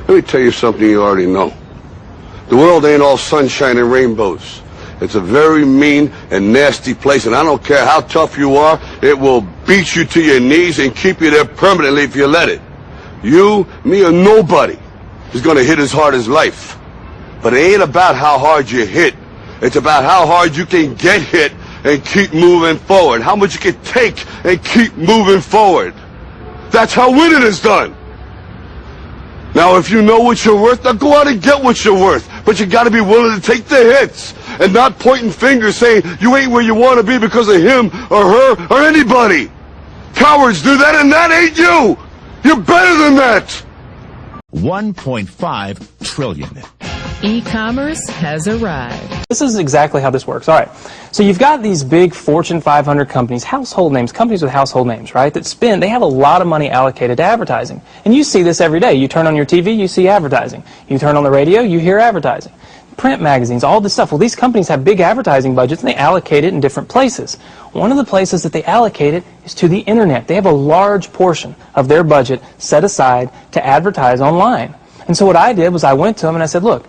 Let me tell you something you already know. The world ain't all sunshine and rainbows. It's a very mean and nasty place, and I don't care how tough you are, it will beat you to your knees and keep you there permanently if you let it. You, me, or nobody is gonna hit as hard as life. But it ain't about how hard you hit. It's about how hard you can get hit and keep moving forward. How much you can take and keep moving forward. That's how winning is done. Now, if you know what you're worth, now go out and get what you're worth. But you gotta be willing to take the hits and not pointing fingers saying you ain't where you want to be because of him or her or anybody. Cowards do that, and that ain't you. You're better than that. 1.5 trillion. E-commerce has arrived. This is exactly how this works. All right. So you've got these big Fortune 500 companies, household names, companies with household names, right, that they have a lot of money allocated to advertising. And you see this every day. You turn on your TV, you see advertising. You turn on the radio, you hear advertising. Print magazines, all this stuff. Well, these companies have big advertising budgets, and they allocate it in different places. One of the places that they allocate it is to the internet. They have a large portion of their budget set aside to advertise online. And so what I did was I went to them and I said, look,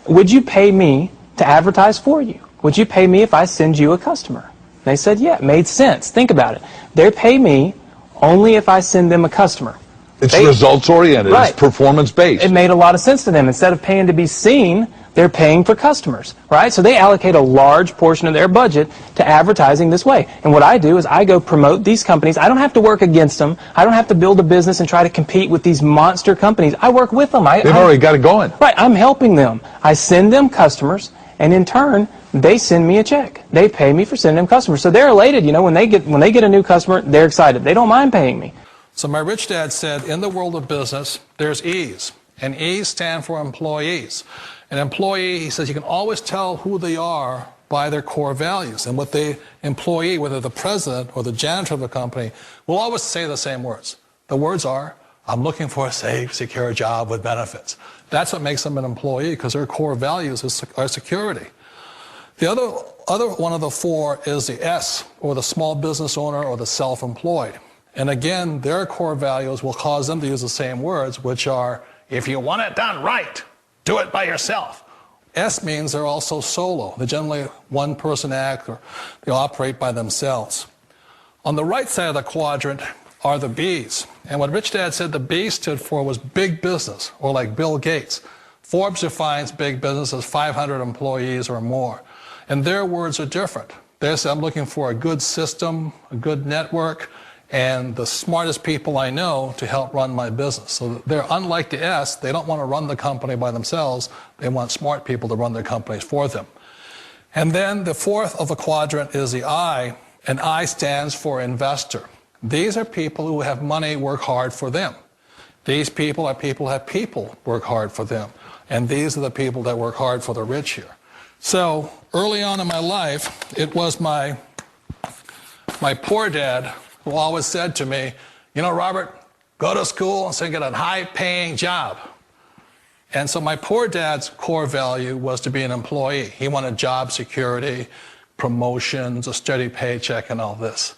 would you pay me to advertise for you? Would you pay me if I send you a customer? They said, yeah, it made sense. Think about it. They pay me only if I send them a customer. It's results-oriented. Right. It's performance-based. It made a lot of sense to them. Instead of paying to be seen, they're paying for customers, right? So they allocate a large portion of their budget to advertising this way. And what I do is I go promote these companies. I don't have to work against them. I don't have to build a business and try to compete with these monster companies. I work with them. They've already got it going. Right. I'm helping them. I send them customers, and in turn, they send me a check. They pay me for sending them customers. So they're elated. You know, when they get a new customer, they're excited. They don't mind paying me. So my rich dad said, in the world of business, there's E's. And E's stand for employees. An employee, he says, you can always tell who they are by their core values. And what the employee, whether the president or the janitor of the company, will always say the same words. The words are, I'm looking for a safe, secure job with benefits. That's what makes them an employee, because their core values are security. The other one of the four is the S, or the small business owner or the self-employed. And again, their core values will cause them to use the same words, which are, if you want it done right, do it by yourself. S means they're also solo. They're generally one-person act, or they operate by themselves. On the right side of the quadrant are the B's. And what Rich Dad said the B stood for was big business, or like Bill Gates. Forbes defines big business as 500 employees or more. And their words are different. They say, I'm looking for a good system, a good network, and the smartest people I know to help run my business. So they're unlike the S. They don't want to run the company by themselves. They want smart people to run their companies for them. And then the fourth of the quadrant is the I, and I stands for investor. These are people who have money work hard for them. These people are people who have people work hard for them. And these are the people that work hard for the rich here. So early on in my life, it was my poor dad who always said to me, you know, Robert, go to school and so get a high-paying job. And so my poor dad's core value was to be an employee. He wanted job security, promotions, a steady paycheck, and all this.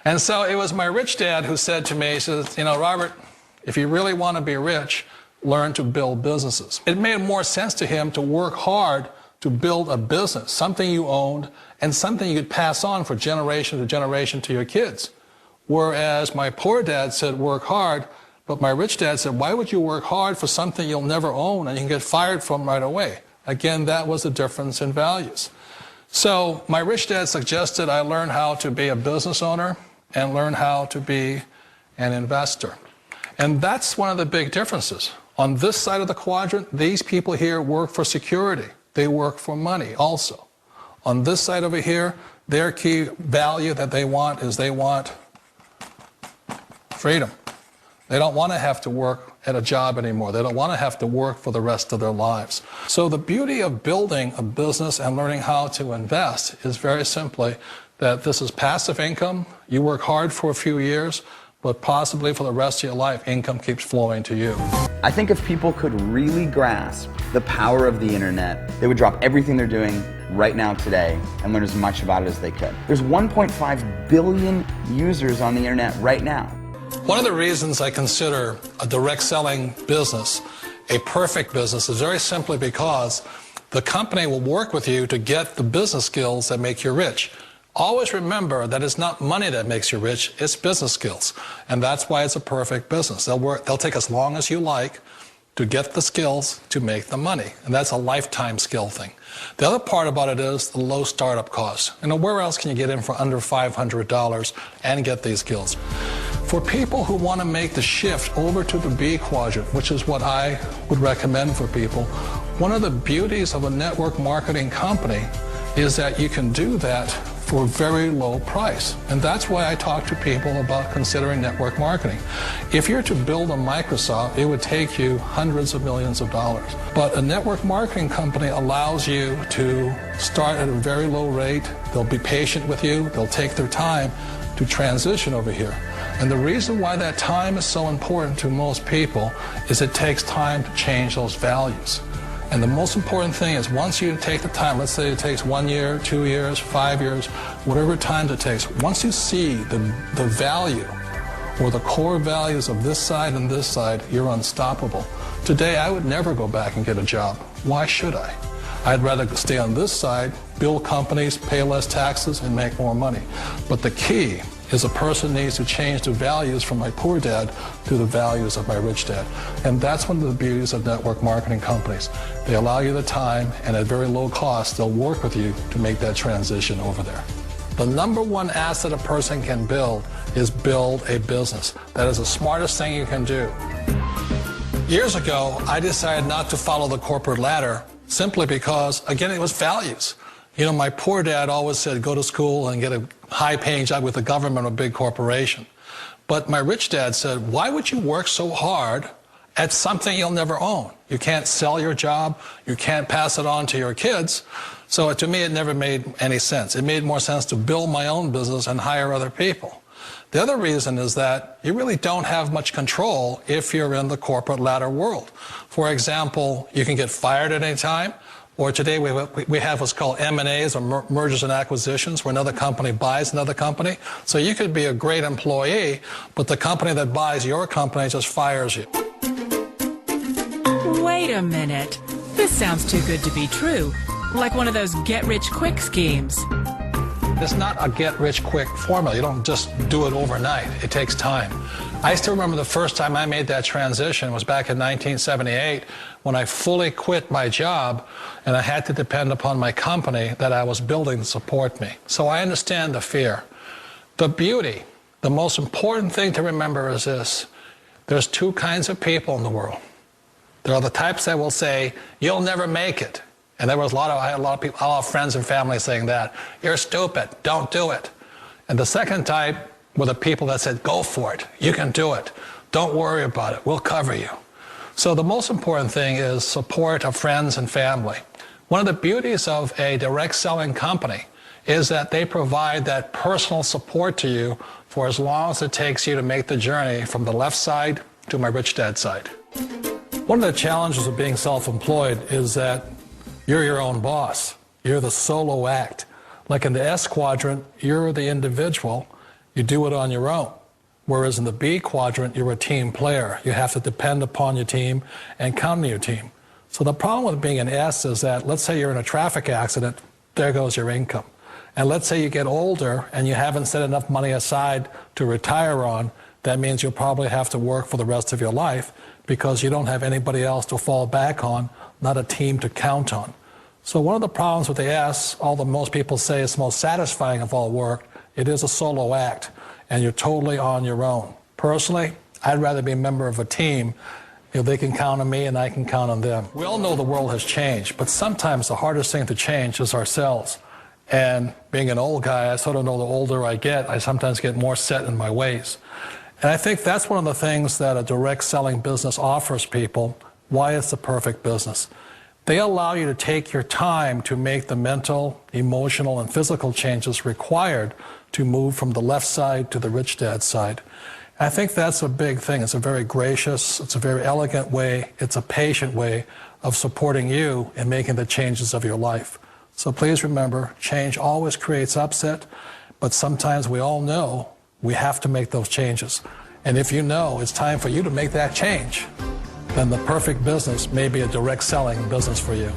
And so it was my rich dad who said to me, he says, you know, Robert, if you really want to be rich, learn to build businesses. It made more sense to him to work hard to build a business, something you owned, and something you could pass on for generation to generation to your kids. Whereas my poor dad said, work hard, but my rich dad said, why would you work hard for something you'll never own and you can get fired from right away? Again, that was the difference in values. So my rich dad suggested I learn how to be a business owner and learn how to be an investor. And that's one of the big differences. On this side of the quadrant, these people here work for security. They work for money also. On this side over here, their key value that they want is they want freedom. They don't want to have to work at a job anymore. They don't want to have to work for the rest of their lives. So the beauty of building a business and learning how to invest is very simply that this is passive income. You work hard for a few years, but possibly for the rest of your life, income keeps flowing to you. I think if people could really grasp the power of the internet, they would drop everything they're doing right now today and learn as much about it as they could. There's 1.5 billion users on the internet right now. One of the reasons I consider a direct selling business a perfect business is very simply because the company will work with you to get the business skills that make you rich. Always remember that it's not money that makes you rich, it's business skills. And that's why it's a perfect business. They'll take as long as you like to get the skills to make the money. And that's a lifetime skill thing. The other part about it is the low startup cost. Where else can you get in for under $500 and get these skills? For people who want to make the shift over to the B quadrant, which is what I would recommend for people, one of the beauties of a network marketing company is that you can do that for a very low price. And that's why I talk to people about considering network marketing. If you're to build a Microsoft, it would take you hundreds of millions of dollars. But a network marketing company allows you to start at a very low rate. They'll be patient with you. They'll take their time to transition over here. And the reason why that time is so important to most people is it takes time to change those values. And the most important thing is once you take the time, let's say it takes 1 year, 2 years, 5 years, whatever time it takes, once you see the value or the core values of this side and this side, you're unstoppable. Today, I would never go back and get a job. Why should I? I'd rather stay on this side, build companies, pay less taxes, and make more money. But the key is a person needs to change the values from my poor dad to the values of my rich dad. And that's one of the beauties of network marketing companies. They allow you the time, and at very low cost, they'll work with you to make that transition over there. The number one asset a person can build is build a business. That is the smartest thing you can do. Years ago, I decided not to follow the corporate ladder simply because, again, it was values. My poor dad always said, go to school and get a high-paying job with the government or a big corporation. But my rich dad said, why would you work so hard at something you'll never own? You can't sell your job. You can't pass it on to your kids. So to me, it never made any sense. It made more sense to build my own business and hire other people. The other reason is that you really don't have much control if you're in the corporate ladder world. For example, you can get fired at any time. Or today we have what's called M&As, or mergers and acquisitions, where another company buys another company. So you could be a great employee, but the company that buys your company just fires you. Wait a minute. This sounds too good to be true. Like one of those get-rich-quick schemes. It's not a get-rich-quick formula. You don't just do it overnight. It takes time. I still remember the first time I made that transition was back in 1978 when I fully quit my job and I had to depend upon my company that I was building to support me. So I understand the fear. The beauty, the most important thing to remember is this. There's two kinds of people in the world. There are the types that will say, you'll never make it. And I had a lot of friends and family saying that. You're stupid, don't do it. And the second type were the people that said, go for it, you can do it. Don't worry about it, we'll cover you. So the most important thing is support of friends and family. One of the beauties of a direct selling company is that they provide that personal support to you for as long as it takes you to make the journey from the left side to my rich dad side. One of the challenges of being self-employed is that you're your own boss. You're the solo act. Like in the S quadrant, you're the individual. You do it on your own. Whereas in the B quadrant, you're a team player. You have to depend upon your team and count on your team. So the problem with being an S is that, let's say you're in a traffic accident, there goes your income. And let's say you get older and you haven't set enough money aside to retire on, that means you'll probably have to work for the rest of your life because you don't have anybody else to fall back on, not a team to count on. So one of the problems with the S, although most people say it's the most satisfying of all work, it is a solo act, and you're totally on your own. Personally, I'd rather be a member of a team. If they can count on me and I can count on them. We all know the world has changed, but sometimes the hardest thing to change is ourselves. And being an old guy, I sort of know the older I get, I sometimes get more set in my ways. And I think that's one of the things that a direct selling business offers people, why it's the perfect business. They allow you to take your time to make the mental, emotional, and physical changes required to move from the left side to the rich dad side. I think that's a big thing. It's a very gracious, it's a very elegant way, it's a patient way of supporting you in making the changes of your life. So please remember, change always creates upset, but sometimes we all know we have to make those changes. And if you know it's time for you to make that change, then the perfect business may be a direct selling business for you.